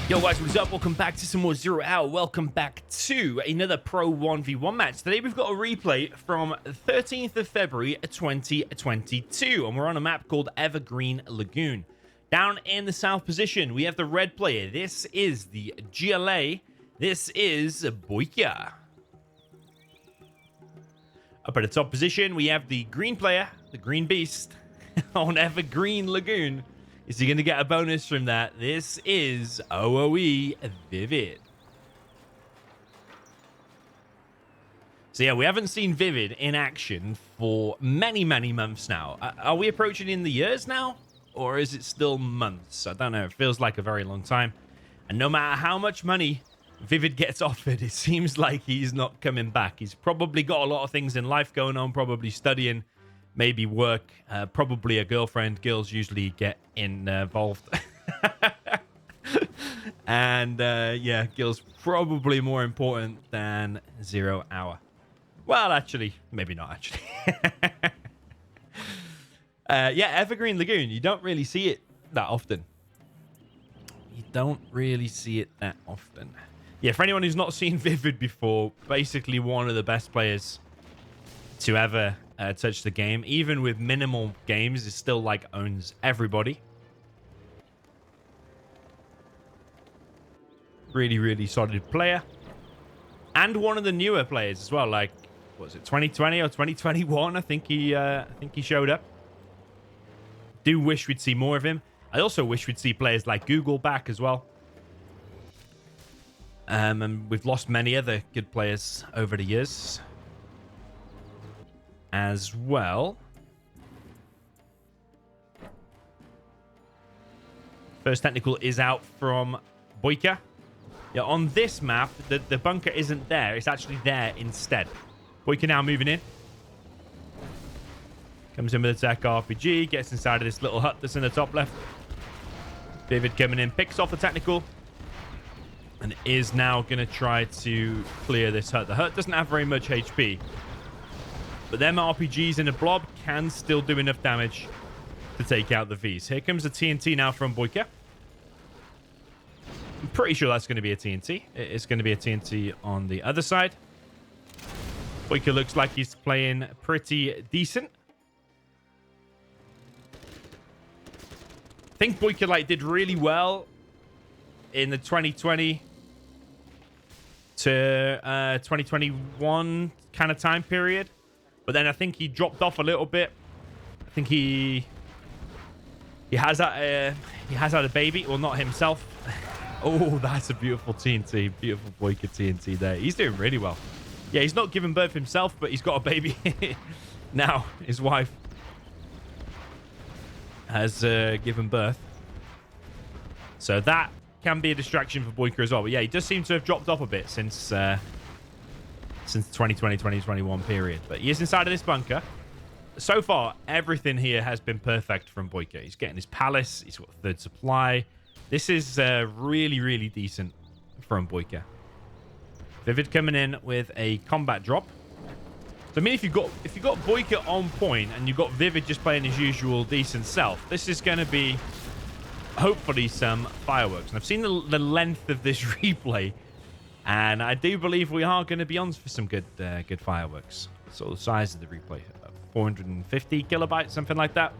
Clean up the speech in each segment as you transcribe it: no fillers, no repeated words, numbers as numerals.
Yo guys, what's up? Welcome back to some more Zero Hour. Welcome back to another Pro 1v1 match. Today we've got a replay from 13th of February 2022, and we're on a map called Evergreen Lagoon. Down in the south position, we have the red player. This is the GLA. This is BoYcaH. Up at the top position, we have the green player, the green beast, on Evergreen Lagoon. Is he going to get a bonus from that? This is OOE ViViD. So yeah, we haven't seen ViViD in action for many months now. Are we approaching in the years now? Or is it still months? I don't know. It feels like a very long time. And no matter how much money ViViD gets offered, it seems like he's not coming back. He's probably got a lot of things in life going on, probably studying, maybe work, probably a girlfriend. Girls usually get involved. And yeah, girls probably more important than 0 hour. Well, actually, maybe not actually. Yeah, Evergreen Lagoon, you don't really see it that often. You don't really see it that often. Yeah, for anyone who's not seen ViViD before, basically one of the best players to ever touch the game, even with minimal games, is still like owns everybody. Really solid player, and one of the newer players as well. Like, what was it, 2020 or 2021? I think he showed up. Do wish we'd see more of him. I also wish we'd see players like Google back as well. And we've lost many other good players over the years as well. First technical is out from BoYcaH. Yeah, on this map, the bunker isn't there. It's actually there instead. BoYcaH now moving in. Comes in with a tech RPG. Gets inside of this little hut that's in the top left. ViViD coming in. Picks off the technical. And is now going to try to clear this hut. The hut doesn't have very much HP. But them RPGs in a blob can still do enough damage to take out the Vs. Here comes a TNT now from BoYcaH. I'm pretty sure that's going to be a TNT. It's going to be a TNT on the other side. BoYcaH looks like he's playing pretty decent. I think BoYcaH did really well in the 2020 to 2021 kind of time period. But then I think he dropped off a little bit. I think he has had a baby. Well, not himself. Oh, that's a beautiful TNT. Beautiful BoYcaH TNT there. He's doing really well. Yeah, he's not giving birth himself, but he's got a baby now. His wife has given birth. So that can be a distraction for BoYcaH as well. But yeah, he does seem to have dropped off a bit since 2020-2021 period. But he is inside of this bunker. So far, everything here has been perfect from BoYcaH. He's getting his palace. He's got third supply. This is really decent from BoYcaH. ViViD coming in with a combat drop. So I mean, if you got BoYcaH on point and you've got ViViD just playing his usual decent self, this is going to be hopefully some fireworks. And I've seen the length of this replay, and I do believe we are going to be on for some good fireworks. Sort of the size of the replay, 450 kilobytes, something like that.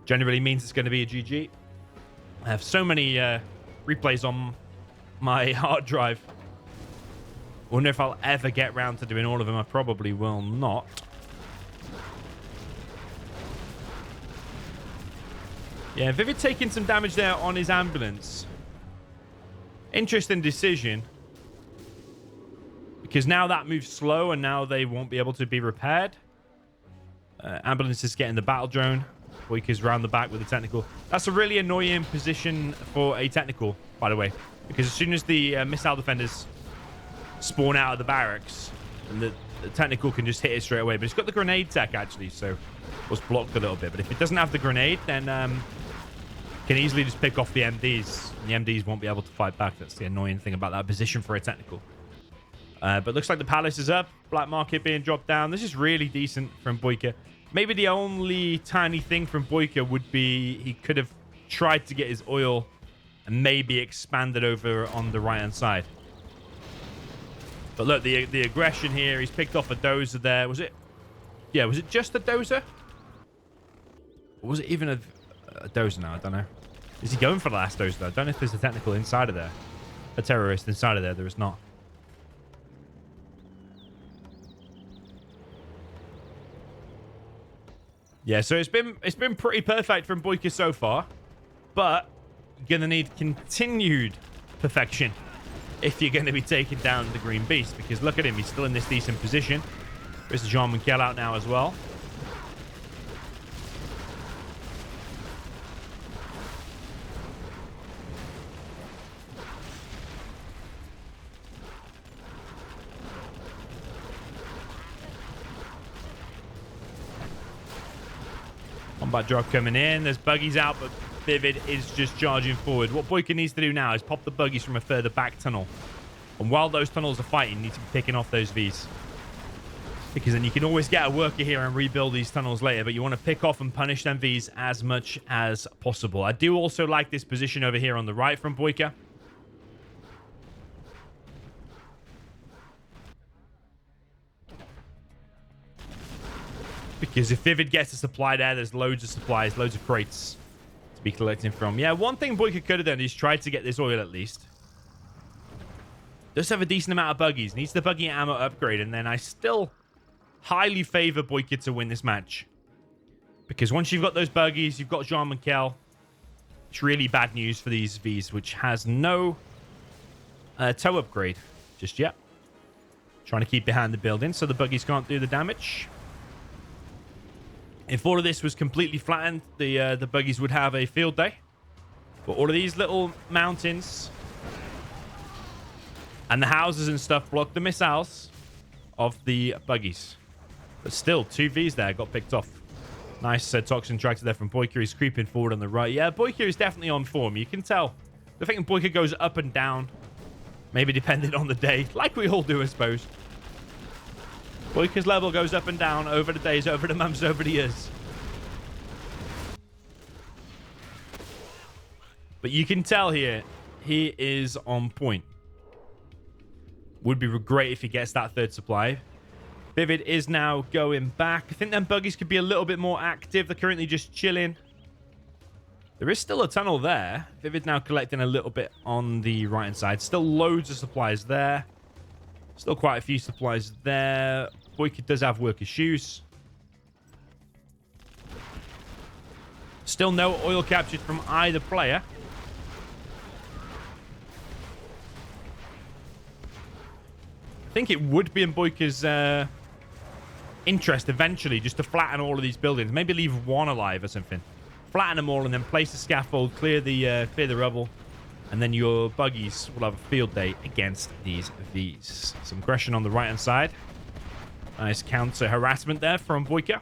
Generally means it's going to be a GG. I have so many replays on my hard drive. Wonder if I'll ever get round to doing all of them. I probably will not. Yeah, ViViD taking some damage there on his ambulance. Interesting decision. Because now that moves slow and now they won't be able to be repaired. Ambulance is getting the battle drone. BoYcaH's round the back with the technical. That's a really annoying position for a technical, by the way. Because as soon as the missile defenders spawn out of the barracks, and the technical can just hit it straight away. But it's got the grenade tech, actually, so it was blocked a little bit. But if it doesn't have the grenade, then can easily just pick off the MDs. And the MDs won't be able to fight back. That's the annoying thing about that position for a technical. But looks like the palace is up. Black market being dropped down. This is really decent from BoYcaH. Maybe the only tiny thing from BoYcaH would be he could have tried to get his oil and maybe expanded over on the right-hand side. But look, the aggression here. He's picked off a dozer there. Was it? Yeah, was it just a dozer? Or was it even a dozer now? I don't know. Is he going for the last dozer, though? I don't know if there's a technical insider there. A terrorist inside of there. There is not. Yeah, so it's been pretty perfect from BoYcaH so far, but you're gonna need continued perfection if you're going to be taking down the Green Beast, because look at him, he's still in this decent position. There's Jean-Michel out now as well. Combat drop coming in. There's buggies out, but ViViD is just charging forward. What BoYcaH needs to do now is pop the buggies from a further back tunnel. And while those tunnels are fighting, you need to be picking off those Vs. Because then you can always get a worker here and rebuild these tunnels later, but you want to pick off and punish them Vs as much as possible. I do also like this position over here on the right from BoYcaH. Because if ViViD gets a supply there, there's loads of supplies, loads of crates to be collecting from. Yeah, one thing BoYcaH could have done is tried to get this oil at least. Does have a decent amount of buggies. Needs the buggy ammo upgrade, and then I still highly favor BoYcaH to win this match. Because once you've got those buggies, you've got Jean-Michel. It's really bad news for these Vs, which has no tow upgrade just yet. Trying to keep behind the building so the buggies can't do the damage. If all of this was completely flattened, the buggies would have a field day. But all of these little mountains and the houses and stuff block the missiles of the buggies. But still, 2 Vs there got picked off. Nice toxin tractor there from BoYcaH. He's creeping forward on the right. Yeah, BoYcaH is definitely on form. You can tell. I think BoYcaH goes up and down. Maybe depending on the day. Like we all do, I suppose. BoYcaH's level goes up and down over the days, over the months, over the years. But you can tell here, he is on point. Would be great if he gets that 3rd supply. ViViD is now going back. I think them buggies could be a little bit more active. They're currently just chilling. There is still a tunnel there. ViViD now collecting a little bit on the right-hand side. Still loads of supplies there. Still quite a few supplies there. BoYcaH does have worker shoes. Still no oil captured from either player. I think it would be in BoYcaH's interest eventually just to flatten all of these buildings. Maybe leave one alive or something. Flatten them all and then place a scaffold, clear the rubble. And then your buggies will have a field day against these Vs. Some aggression on the right-hand side. Nice counter harassment there from BoYcaH.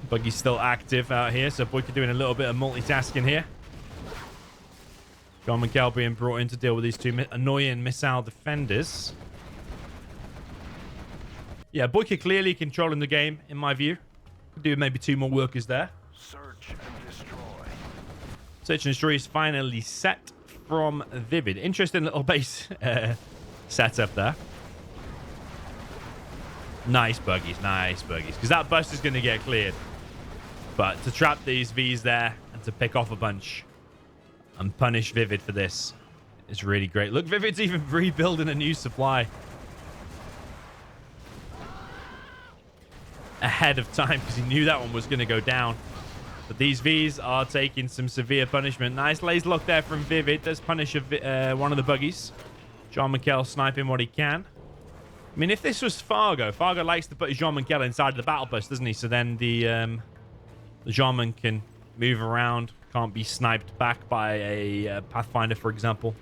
Buggy's still active out here, so BoYcaH doing a little bit of multitasking here. Jean-Michel being brought in to deal with these 2 annoying missile defenders. Yeah, BoYcaH clearly controlling the game, in my view. Could do maybe 2 more workers there. Search and destroy. Search and destroy is finally set from ViViD. Interesting little base setup there. Nice buggies, nice buggies. Because that bus is going to get cleared. But to trap these Vs there and to pick off a bunch and punish ViViD for this is really great. Look, ViViD's even rebuilding a new supply. Ahead of time because he knew that one was going to go down. But these Vs are taking some severe punishment. Nice laser lock there from ViViD. Does punish one of the buggies. Jean-Michel sniping what he can. I mean, if this was Fargo, Fargo likes to put his Jean-Michel inside of the battle bus, doesn't he? So then the Jean-Man can move around. Can't be sniped back by a Pathfinder, for example.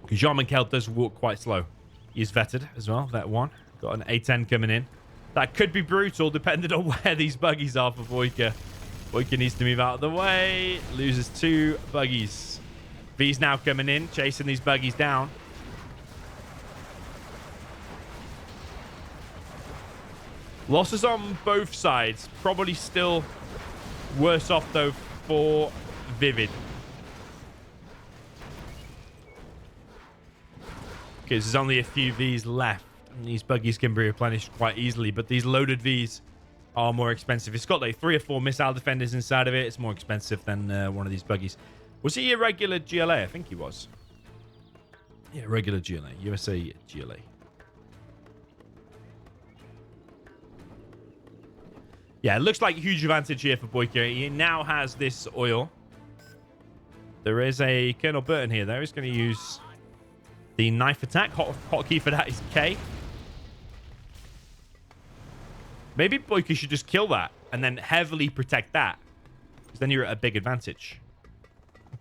Because Jean-Michel does walk quite slow. He's vetted as well, vet 1. Got an A10 coming in. That could be brutal, depending on where these buggies are for BoYcaH. BoYcaH needs to move out of the way. Loses 2 buggies. V's now coming in, chasing these buggies down. Losses on both sides. Probably still Worse off, though, for ViViD. Because there's only a few Vs left. And these buggies can be replenished quite easily. But these loaded Vs are more expensive. It's got like 3 or 4 missile defenders inside of it. It's more expensive than one of these buggies. Was he a regular GLA? I think he was. Yeah, regular GLA. USA GLA. Yeah, it looks like a huge advantage here for BoYcaH. He now has this oil. There is a Colonel Burton here, though. He's going to use the knife attack. Hotkey for that is K. Maybe BoYcaH should just kill that and then heavily protect that. Because then you're at a big advantage.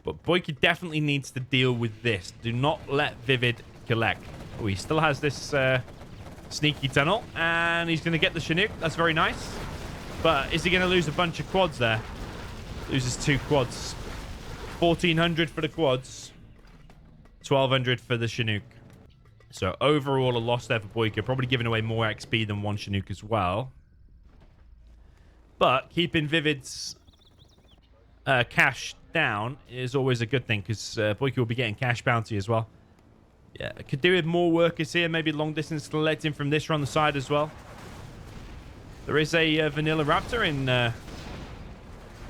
But BoYcaH definitely needs to deal with this. Do not let ViViD collect. Oh, he still has this sneaky tunnel. And he's going to get the Chinook. That's very nice. But is he going to lose a bunch of quads there? Loses 2 quads. 1,400 for the quads. 1,200 for the Chinook. So overall, a loss there for BoYcaH. Probably giving away more XP than 1 Chinook as well. But keeping ViViD's cash down is always a good thing. Because BoYcaH will be getting cash bounty as well. Yeah, could do with more workers here. Maybe long distance collecting from this on the side as well. There is a Vanilla Raptor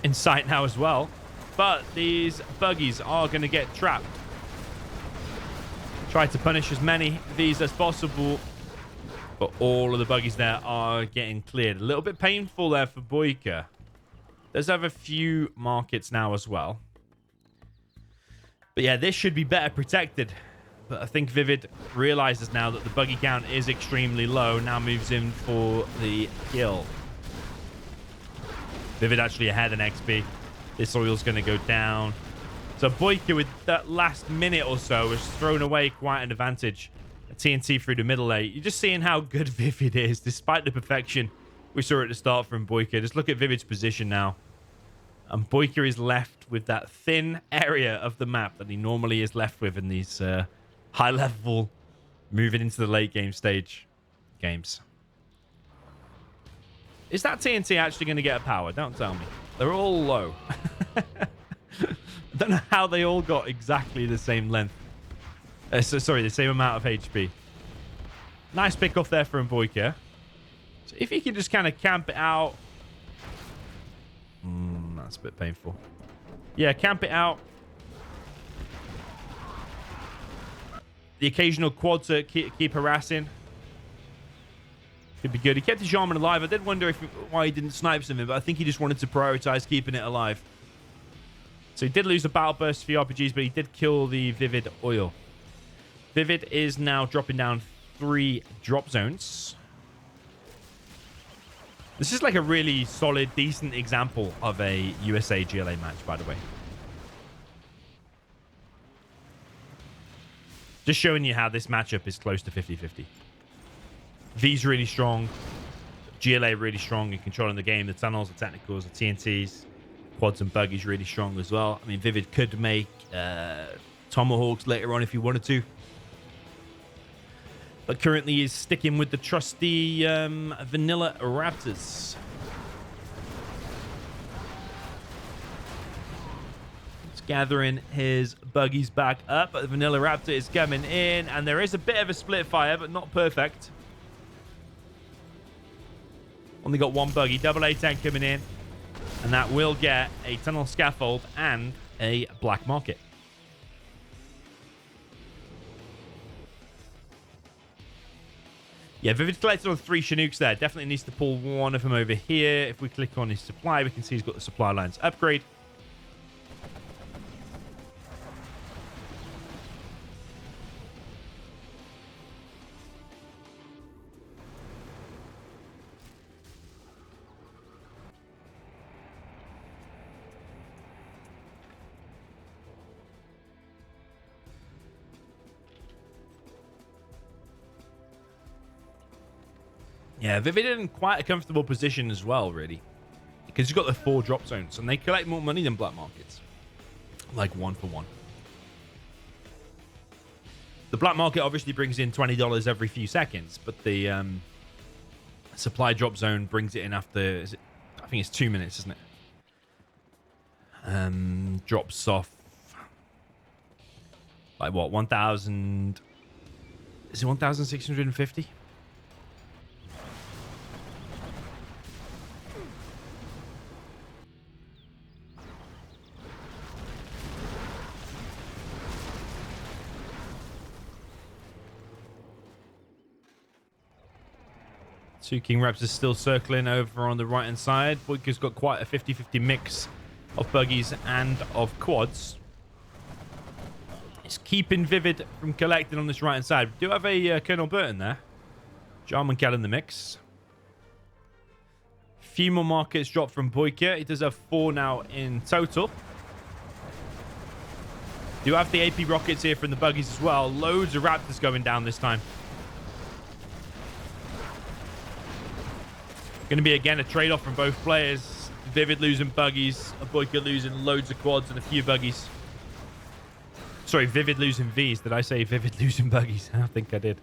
in sight now as well. But these buggies are going to get trapped. Try to punish as many of these as possible. But all of the buggies there are getting cleared. A little bit painful there for BoYcaH. Does have a few markets now as well. But yeah, this should be better protected. But I think ViViD realizes now that the buggy count is extremely low. Now moves in for the kill. ViViD actually ahead in XP. This oil's going to go down. So BoYcaH, with that last minute or so, has thrown away quite an advantage. A TNT through the middle lane. You're just seeing how good ViViD is, despite the perfection we saw at the start from BoYcaH. Just look at ViViD's position now. And BoYcaH is left with that thin area of the map that he normally is left with in these high level, moving into the late game stage games. Is that TNT actually going to get a power? Don't tell me. They're all low. I don't know how they all got exactly the same length. Sorry, the same amount of HP. Nice pick off there from BoYcaH. So if you can just kind of camp it out. That's a bit painful. Yeah, camp it out. The occasional quad to keep harassing. Could be good. He kept his Jarman alive. I did wonder why he didn't snipe something, but I think he just wanted to prioritize keeping it alive. So he did lose the battle burst for the RPGs, but he did kill the ViViD oil. ViViD is now dropping down 3 drop zones. This is like a really solid, decent example of a USA GLA match, by the way. Just showing you how this matchup is close to 50-50. V's really strong. GLA really strong in controlling the game. The tunnels, the technicals, the TNTs, quads and buggies really strong as well. I mean, ViViD could make Tomahawks later on if you wanted to. But currently he's sticking with the trusty Vanilla Raptors. He's gathering his buggies back up. But the Vanilla Raptor is coming in. And there is a bit of a split fire, but not perfect. Only got 1 buggy. Double A tank coming in. And that will get a tunnel scaffold and a black market. Yeah, ViViD collected on 3 Chinooks there. Definitely needs to pull one of them over here. If we click on his supply, we can see he's got the supply lines upgrade. Yeah, ViViD in quite a comfortable position as well, really. Because you've got the 4 drop zones, and they collect more money than black markets. Like 1 for 1. The black market obviously brings in $20 every few seconds, but the supply drop zone brings it in after, I think it's 2 minutes, isn't it? Drops off like what, 1,000? Is it 1,650? Two King Reps is still circling over on the right hand side. BoYkaH's got quite a 50-50 mix of buggies and of quads. It's keeping ViViD from collecting on this right hand side. We do have a Colonel Burton there. GLA in the mix. Few more markets dropped from BoYkaH. He does have 4 now in total. Do have the AP rockets here from the buggies as well. Loads of Raptors going down this time. Going to be, again, a trade-off from both players. ViViD losing buggies, BoYkaH losing loads of quads and a few buggies. Sorry, ViViD losing Vs. Did I say ViViD losing buggies? I think I did.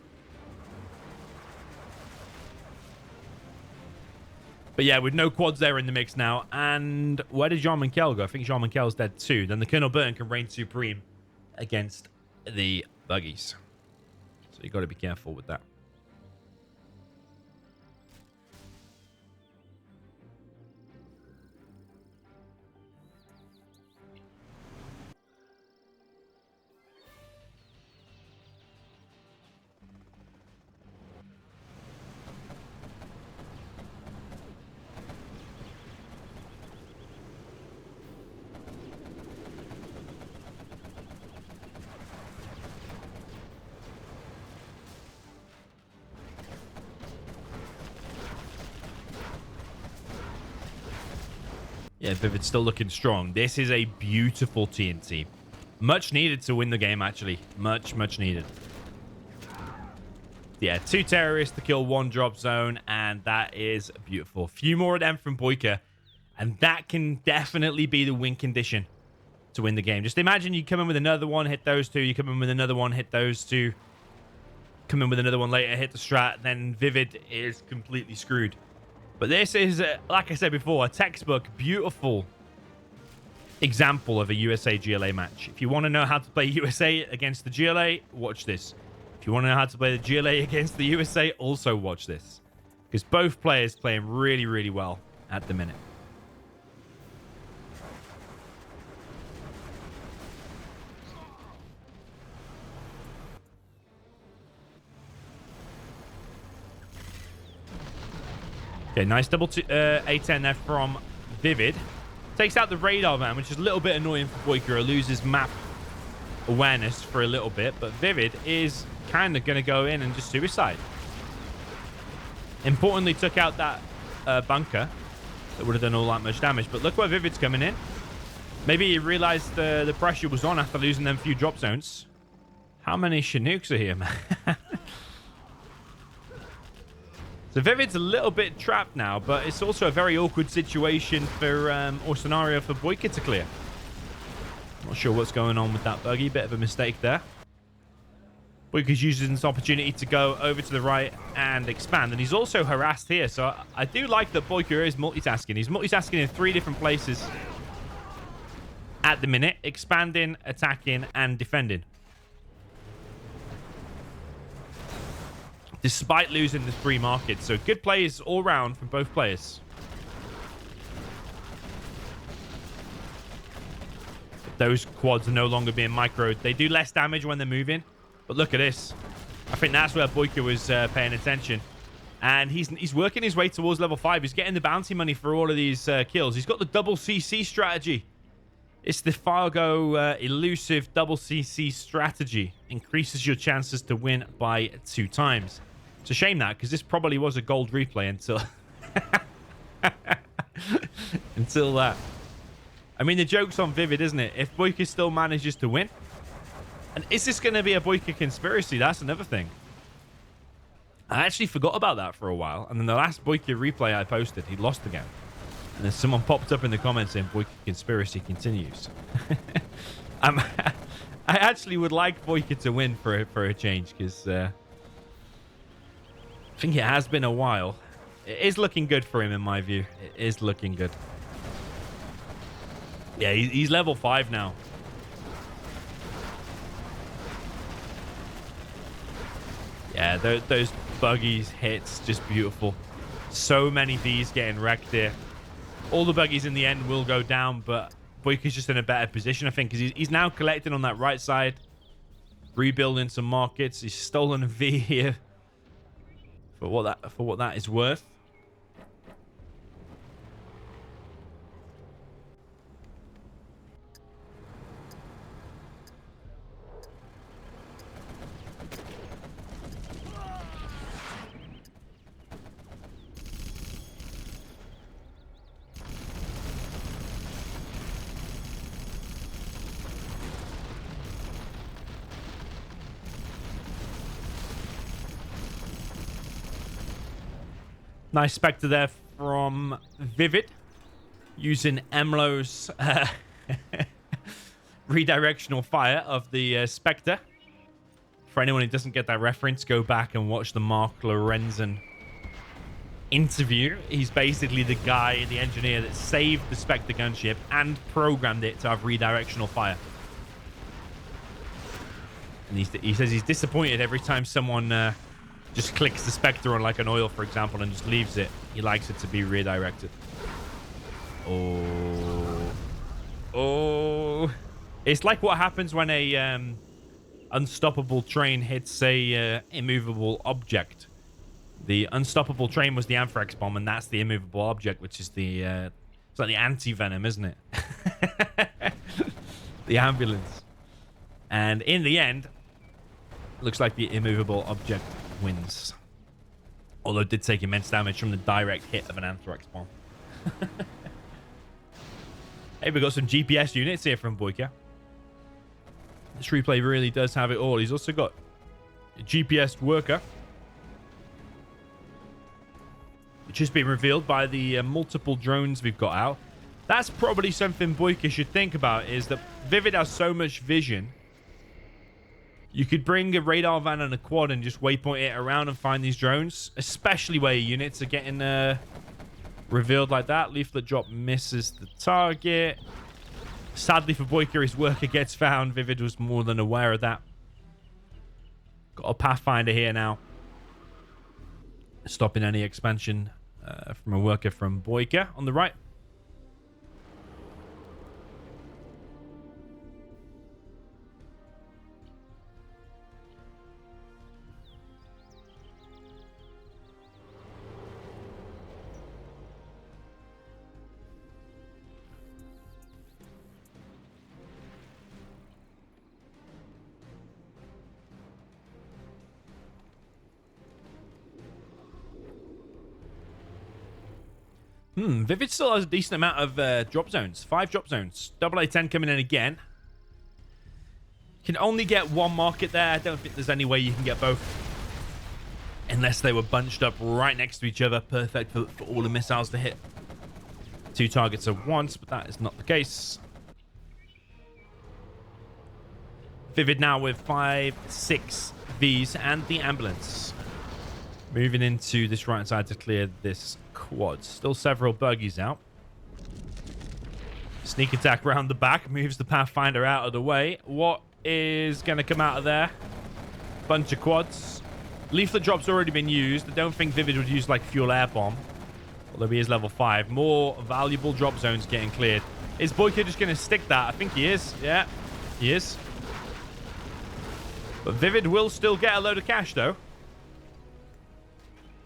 But yeah, with no quads there in the mix now. And where did DoMiNaToR go? I think DoMiNaToR's dead too. Then the Colonel Burton can reign supreme against the buggies. So you got to be careful with that. Yeah, ViViD's still looking strong. This is a beautiful TNT. Much needed to win the game, actually. Much needed. Yeah, 2 terrorists to kill 1 drop zone, and that is beautiful. Few more of them from BoYkaH, and that can definitely be the win condition to win the game. Just imagine you come in with another one, hit those 2. You come in with another one, hit those 2. Come in with another one later, hit the strat. Then ViViD is completely screwed. But this is, like I said before, a textbook, beautiful example of a USA GLA match. If you want to know how to play USA against the GLA, watch this. If you want to know how to play the GLA against the USA, also watch this. Because both players playing really well at the minute. Okay, nice double A10 there from ViViD. Takes out the radar van, which is a little bit annoying for BoYkaH. Loses map awareness for a little bit, but ViViD is kind of going to go in and just suicide. Importantly, took out that bunker that would have done all that much damage. But look where ViViD's coming in. Maybe he realized the pressure was on after losing them few drop zones. How many Chinooks are here, man? So ViViD's a little bit trapped now, but it's also a very awkward situation for, or scenario for BoYkaH to clear. Not sure what's going on with that buggy. Bit of a mistake there. BoYkaH's using this opportunity to go over to the right and expand. And he's also harassed here. So I do like that BoYkaH is multitasking. He's multitasking in 3 different places at the minute. Expanding, attacking, and defending. Despite losing the 3 markets. So good plays all round from both players. Those quads are no longer being microed. They do less damage when they're moving. But look at this. I think that's where BoYkaH was paying attention. And he's working his way towards level 5. He's getting the bounty money for all of these kills. He's got the double CC strategy. It's the Fargo elusive double CC strategy. Increases your chances to win by 2 times. It's a shame that, because this probably was a gold replay until... until that. I mean, the joke's on ViViD, isn't it? If BoYkaH still manages to win. And is this going to be a BoYkaH conspiracy? That's another thing. I actually forgot about that for a while. And then the last BoYkaH replay I posted, he lost again. And then someone popped up in the comments saying BoYkaH conspiracy continues. I actually would like BoYkaH to win for a change, because I think it has been a while. It is looking good for him, in my view. It is looking good. Yeah, he's level 5 now. Yeah, those buggies hits, just beautiful. So many Ds getting wrecked here. All the buggies in the end will go down, but BoYkaH's just in a better position, I think, because he's now collecting on that right side, rebuilding some markets. He's stolen a V here for what that is worth. Nice Spectre there from ViViD, using Emlo's redirectional fire of the Spectre. For anyone who doesn't get that reference, go back and watch the Mark Lorenzen interview. He's basically the guy, the engineer that saved the Spectre gunship and programmed it to have redirectional fire. And he says he's disappointed every time someone just clicks the Spectre on like an oil, for example, and just leaves it. He likes it to be redirected. Oh. It's like what happens when a unstoppable train hits a immovable object. The unstoppable train was the anthrax bomb, and that's the immovable object, which is the it's like the anti-venom, isn't it? The ambulance. And in the end, looks like the immovable object wins. Although it did take immense damage from the direct hit of an anthrax bomb. Hey, we got some GPS units here from BoYkaH. This replay really does have it all. He's also got a GPS worker, which has been revealed by the multiple drones we've got out. That's probably something BoYkaH should think about, is that ViViD has so much vision. You could bring a radar van and a quad and just waypoint it around and find these drones, especially where your units are getting revealed like that. Leaflet drop misses the target. Sadly for BoYkaH, his worker gets found. ViViD was more than aware of that. Got a Pathfinder here now, stopping any expansion from a worker from BoYkaH on the right. ViViD still has a decent amount of drop zones. 5 drop zones. AA-10 coming in again. You can only get one market there. I don't think there's any way you can get both, unless they were bunched up right next to each other. Perfect for all the missiles to hit 2 targets at once, but that is not the case. ViViD now with 5, 6 Vs and the ambulance. Moving into this right side to clear this quad. Still several buggies out. Sneak attack around the back. Moves the Pathfinder out of the way. What is going to come out of there? Bunch of quads. Leaflet drop's already been used. I don't think ViViD would use like fuel air bomb, although he is level 5. More valuable drop zones getting cleared. Is BoYkaH just going to stick that? I think he is. Yeah, he is. But ViViD will still get a load of cash, though.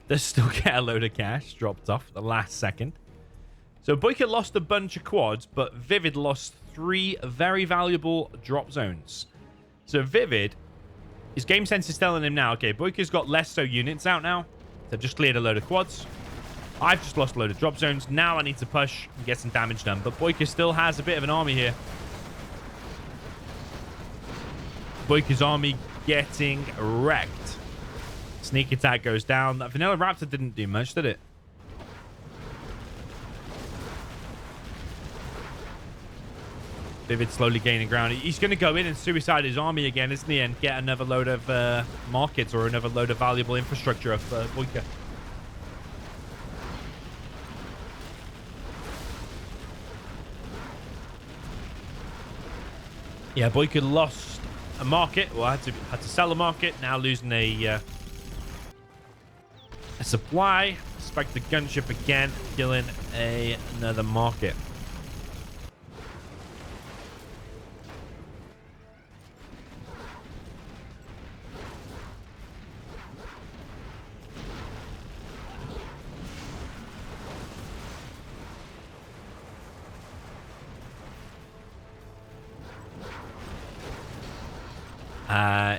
They still get a load of cash dropped off at the last second. So BoYkaH lost a bunch of quads, but ViViD lost 3 very valuable drop zones. So ViViD, his game sense is telling him now, okay, BoYkaH's got less so units out now. They've just cleared a load of quads. I've just lost a load of drop zones. Now I need to push and get some damage done. But BoYkaH still has a bit of an army here. BoYkaH's army getting wrecked. Sneak attack goes down. That Vanilla Raptor didn't do much, did it? ViViD slowly gaining ground. He's going to go in and suicide his army again, isn't he? And get another load of markets or another load of valuable infrastructure of BoYkaH. Yeah, BoYcaH lost a market. Well, had to sell a market. Now losing a supply. Spike the gunship again, killing another market.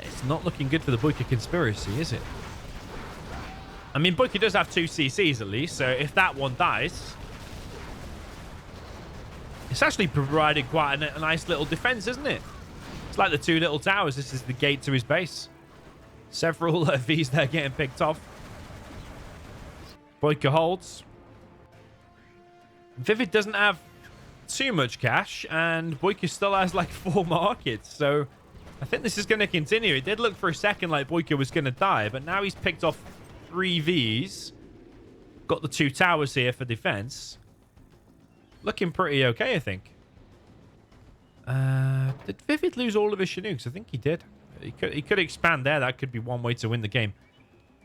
It's not looking good for the BoYcaH conspiracy, is it? I mean, BoYcaH does have 2 CCs at least, so if that one dies, it's actually provided quite a nice little defense, isn't it? It's like the 2 little towers. This is the gate to his base. Several Vs there getting picked off. BoYcaH holds. ViViD doesn't have too much cash, and BoYcaH still has like 4 markets, so I think this is going to continue. It did look for a second like BoYcaH was going to die, but now he's picked off 3 Vs. Got the 2 towers here for defense. Looking pretty okay, I think. Did ViViD lose all of his Chinooks? I think he did. He could expand there. That could be one way to win the game.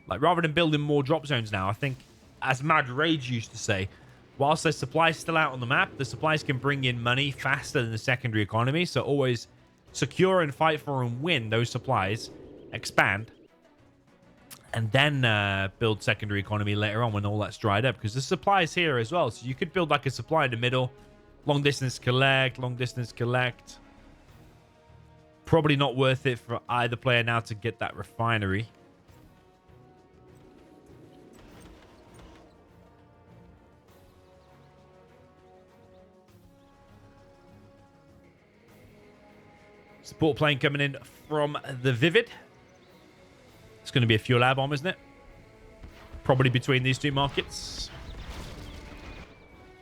Like, rather than building more drop zones now, I think, as Mad Rage used to say, whilst there's supplies still out on the map, the supplies can bring in money faster than the secondary economy. So always secure and fight for and win those supplies, expand, and then build secondary economy later on when all that's dried up, because the supplies here as well. So you could build like a supply in the middle, long distance collect. Probably not worth it for either player now to get that refinery. Support plane coming in from the ViViD. It's going to be a fuel air bomb, isn't it? Probably between these 2 markets.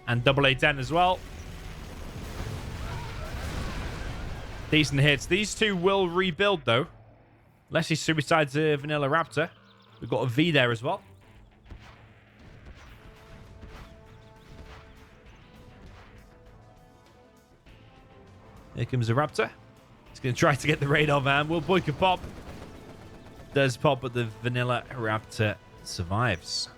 And AA-10 as well. Decent hits. These 2 will rebuild, though. Unless he suicides a Vanilla Raptor. We've got a V there as well. Here comes the Raptor. He's going to try to get the radar van. Will BoYcaH pop? Does pop, but the Vanilla Raptor survives.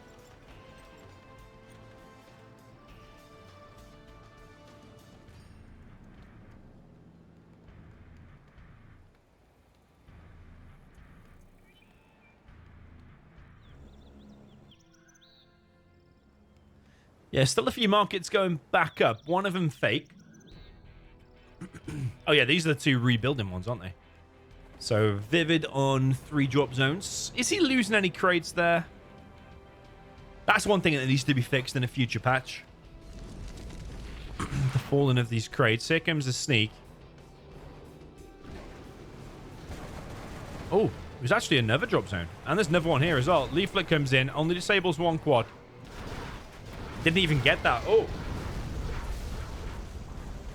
Yeah, still a few markets going back up. One of them fake. Oh, yeah, these are the 2 rebuilding ones, aren't they? So, ViViD on 3 drop zones. Is he losing any crates there? That's one thing that needs to be fixed in a future patch. The falling of these crates. Here comes a sneak. Oh, there's actually another drop zone. And there's another one here as well. Leaflet comes in, only disables 1 quad. Didn't even get that. Oh.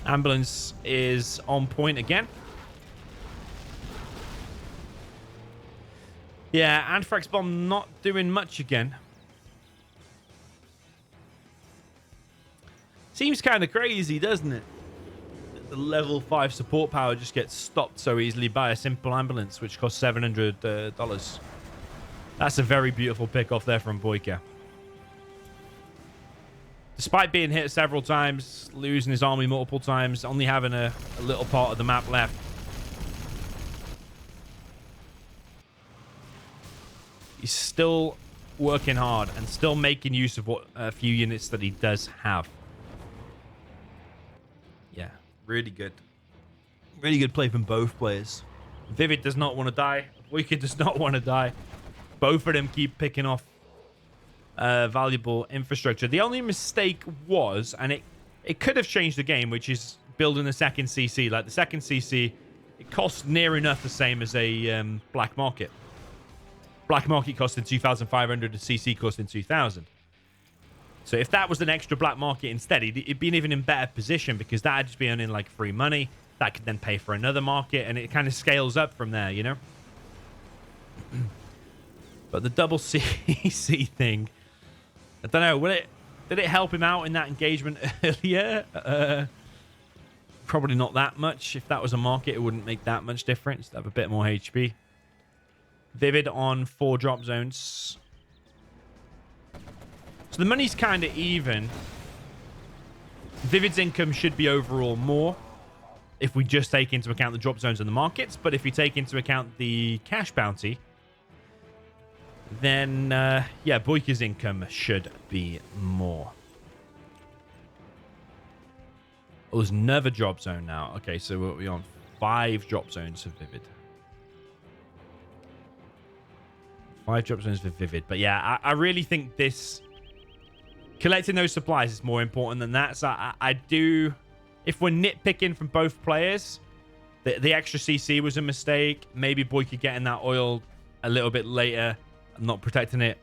Ambulance is on point again. Yeah, Anthrax Bomb not doing much again. Seems kind of crazy, doesn't it? The level 5 support power just gets stopped so easily by a simple ambulance, which costs $700. That's a very beautiful pick off there from BoYcaH. Despite being hit several times, losing his army multiple times, only having a little part of the map left. He's still working hard and still making use of what a few units that he does have. Yeah, really good. Really good play from both players. ViViD does not want to die. BoYcaH does not want to die. Both of them keep picking off valuable infrastructure. The only mistake was, and it could have changed the game, which is building the second CC. Like the second CC, it costs near enough the same as a black market. Black market costing 2,500, the CC costing 2,000. So if that was an extra black market instead, it'd been even in better position, because that'd just be earning like free money. That could then pay for another market, and it kind of scales up from there, you know? But the double CC thing, I don't know, did it help him out in that engagement earlier? Probably not that much. If that was a market, it wouldn't make that much difference to have a bit more HP. ViViD on 4 drop zones. So the money's kind of even. ViViD's income should be overall more if we just take into account the drop zones and the markets. But if we take into account the cash bounty, then, yeah, BoYkaH's income should be more. Oh, there's another drop zone now. Okay, so we're on 5 drop zones for ViViD. 5 drop zones for ViViD. But yeah, I really think this... collecting those supplies is more important than that. So I do... if we're nitpicking from both players, the extra CC was a mistake. Maybe BoYkaH getting that oil a little bit later and not protecting it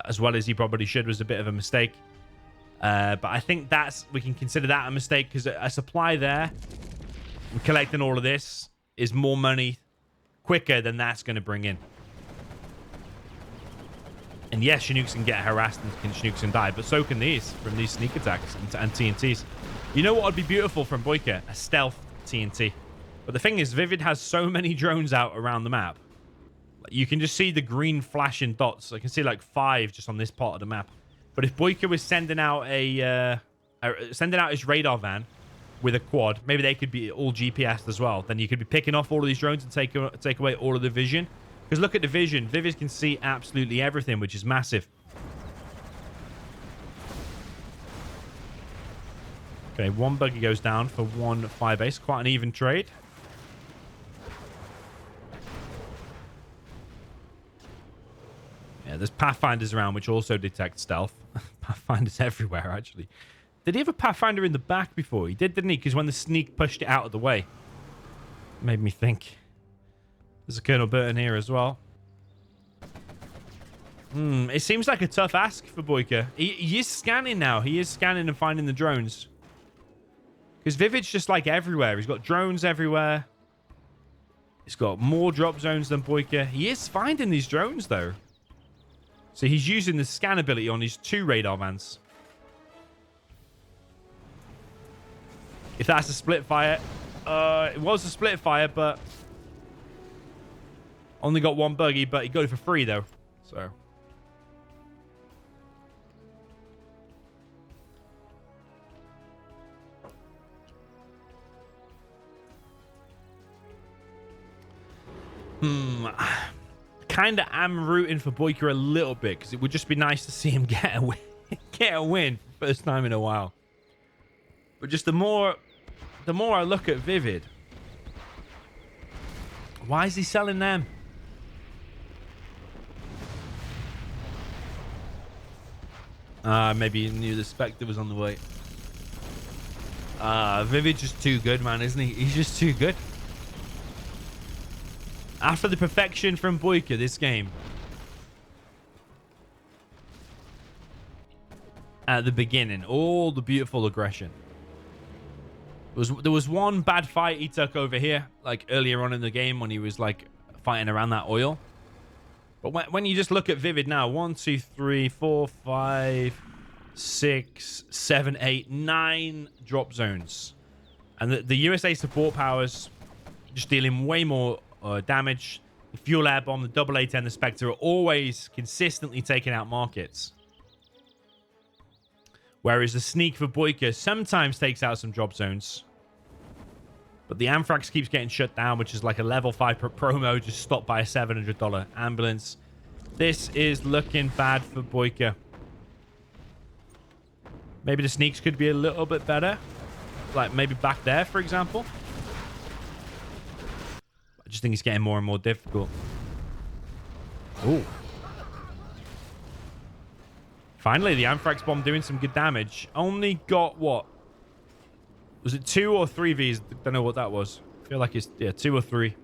as well as he probably should was a bit of a mistake. But I think we can consider that a mistake because a supply there and collecting all of this is more money quicker than that's going to bring in. And yes, Chinooks can get harassed and Chinooks can die, but so can these from these sneak attacks and TNTs. You know what would be beautiful from BoYkaH? A stealth TNT. But the thing is, ViViD has so many drones out around the map. You can just see the green flashing dots. I can see like 5 just on this part of the map. But if BoYkaH was sending out his radar van with a quad, maybe they could be all GPSed as well. Then you could be picking off all of these drones and take away all of the vision. Because look at the vision. ViViD can see absolutely everything, which is massive. Okay, 1 buggy goes down for 1 firebase. Quite an even trade. Yeah, there's Pathfinders around, which also detect stealth. Pathfinders everywhere, actually. Did he have a Pathfinder in the back before? He did, didn't he? Because when the sneak pushed it out of the way. Made me think. There's a Colonel Burton here as well. It seems like a tough ask for BoYkaH. He is scanning now. He is scanning and finding the drones. Because ViViD's just like everywhere. He's got drones everywhere. He's got more drop zones than BoYkaH. He is finding these drones, though. So he's using the scan ability on his 2 radar vans. If that's a split fire. It was a split fire, but... only got 1 buggy, but he got it for free, though. So... kind of am rooting for BoYkaH a little bit because it would just be nice to see him get a win, get a win for the first time in a while. But just the more I look at ViViD, why is he selling them? Maybe he knew the Spectre was on the way. ViVid's just too good, man, isn't he? He's just too good. After the perfection from BoYkaH this game. At the beginning, all the beautiful aggression. There was one bad fight he took over here, like earlier on in the game when he was like fighting around that oil. But when you just look at ViViD now, 1, 2, 3, 4, 5, 6, 7, 8, 9 drop zones. And the USA support powers just dealing way more damage. The fuel air bomb, the AA-10, the Spectre are always consistently taking out markets. Whereas the sneak for BoYkaH sometimes takes out some drop zones. But the Anthrax keeps getting shut down, which is like a level 5 promo just stopped by a $700 ambulance. This is looking bad for BoYkaH. Maybe the sneaks could be a little bit better. Like maybe back there, for example. I just think it's getting more and more difficult. Ooh. Finally, the Anthrax bomb doing some good damage. Only got what? Was it 2 or 3 Vs? Don't know what that was. I feel like it's, yeah, 2 or 3.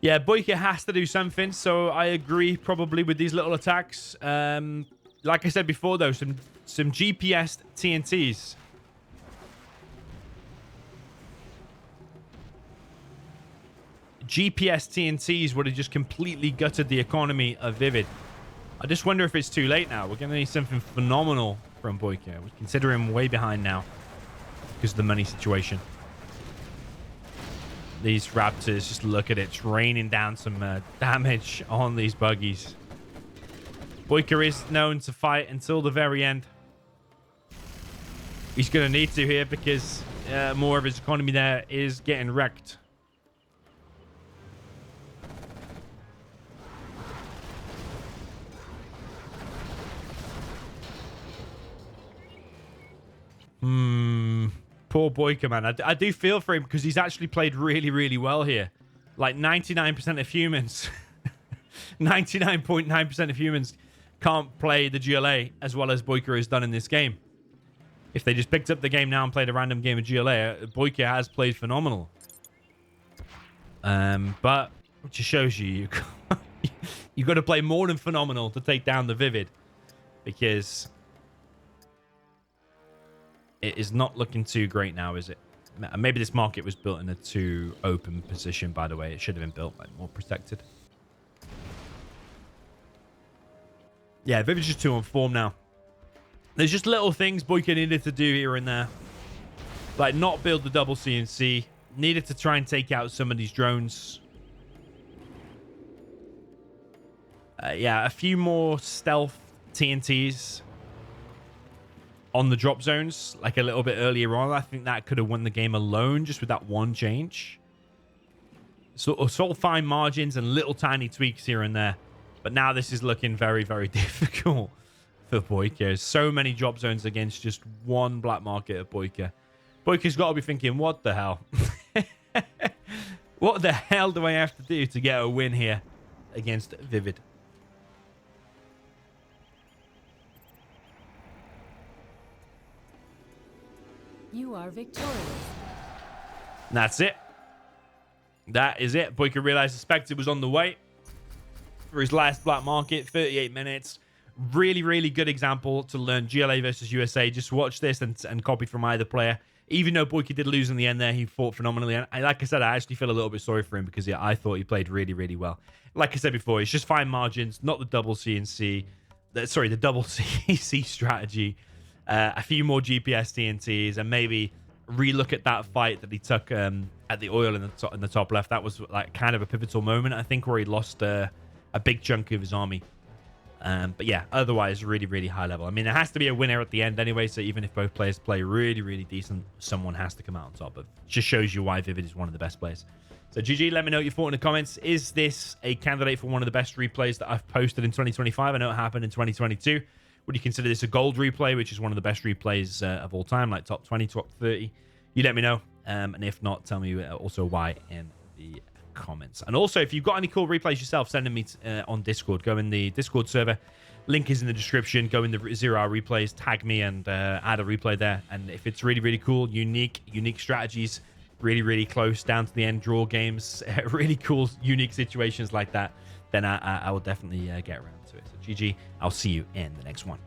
Yeah, BoYkaH has to do something, so I agree probably with these little attacks. Like I said before, though, some GPS TNTs. GPS TNTs would have just completely gutted the economy of ViViD. I just wonder if it's too late now. We're going to need something phenomenal from BoYcaH. We consider him way behind now because of the money situation. These Raptors, just look at it. It's raining down some damage on these buggies. BoYcaH is known to fight until the very end. He's going to need to here because more of his economy there is getting wrecked. Poor BoYcaH, man. I do feel for him because he's actually played really, really well here. Like 99% of humans, 99.9% of humans can't play the GLA as well as BoYcaH has done in this game. If they just picked up the game now and played a random game of GLA, BoYcaH has played phenomenal. But it just shows you you've got to play more than phenomenal to take down the ViViD, because it is not looking too great now, is it? Maybe this market was built in a too open position, by the way. It should have been built like more protected. Yeah, ViViD's just too on form now. There's just little things BoYcaH needed to do here and there. Like not build the double CNC. Needed to try and take out some of these drones. Yeah, a few more stealth TNTs on the drop zones, like a little bit earlier on. I think that could have won the game alone just with that one change. So sort of fine margins and little tiny tweaks here and there. But now this is looking very, very difficult for BoYcaH. So many drop zones against just one black market of BoYcaH. BoYcaH's got to be thinking, what the hell? What the hell do I have to do to get a win here against ViViD? You are victorious. And that's it. That is it. BoYcaH realized the Spectre was on the way for his last black market. 38 minutes. Really, really good example to learn GLA versus USA. Just watch this and copy from either player. Even though BoYcaH did lose in the end there, he fought phenomenally. And like I said, I actually feel a little bit sorry for him because yeah, I thought he played really, really well. Like I said before, it's just fine margins, not the double CNC. Sorry, the double CC strategy. A few more GPS TNTs, and maybe relook at that fight that he took at the oil in the top left. That was like kind of a pivotal moment, I think, where he lost a big chunk of his army. But yeah, otherwise, really, really high level. I mean, there has to be a winner at the end anyway, so even if both players play really, really decent, someone has to come out on top. But it just shows you why ViViD is one of the best players. So GG, let me know what you thought in the comments. Is this a candidate for one of the best replays that I've posted in 2025? I know it happened in 2022. Would you consider this a gold replay, which is one of the best replays of all time, like top 20, top 30? You let me know. And if not, tell me also why in the comments. And also, if you've got any cool replays yourself, send them me on Discord. Go in the Discord server. Link is in the description. Go in the 0 hour replays, tag me, and add a replay there. And if it's really, really cool, unique strategies, really, really close down to the end draw games, really cool, unique situations like that, then I will definitely get around to it. So GG, I'll see you in the next one.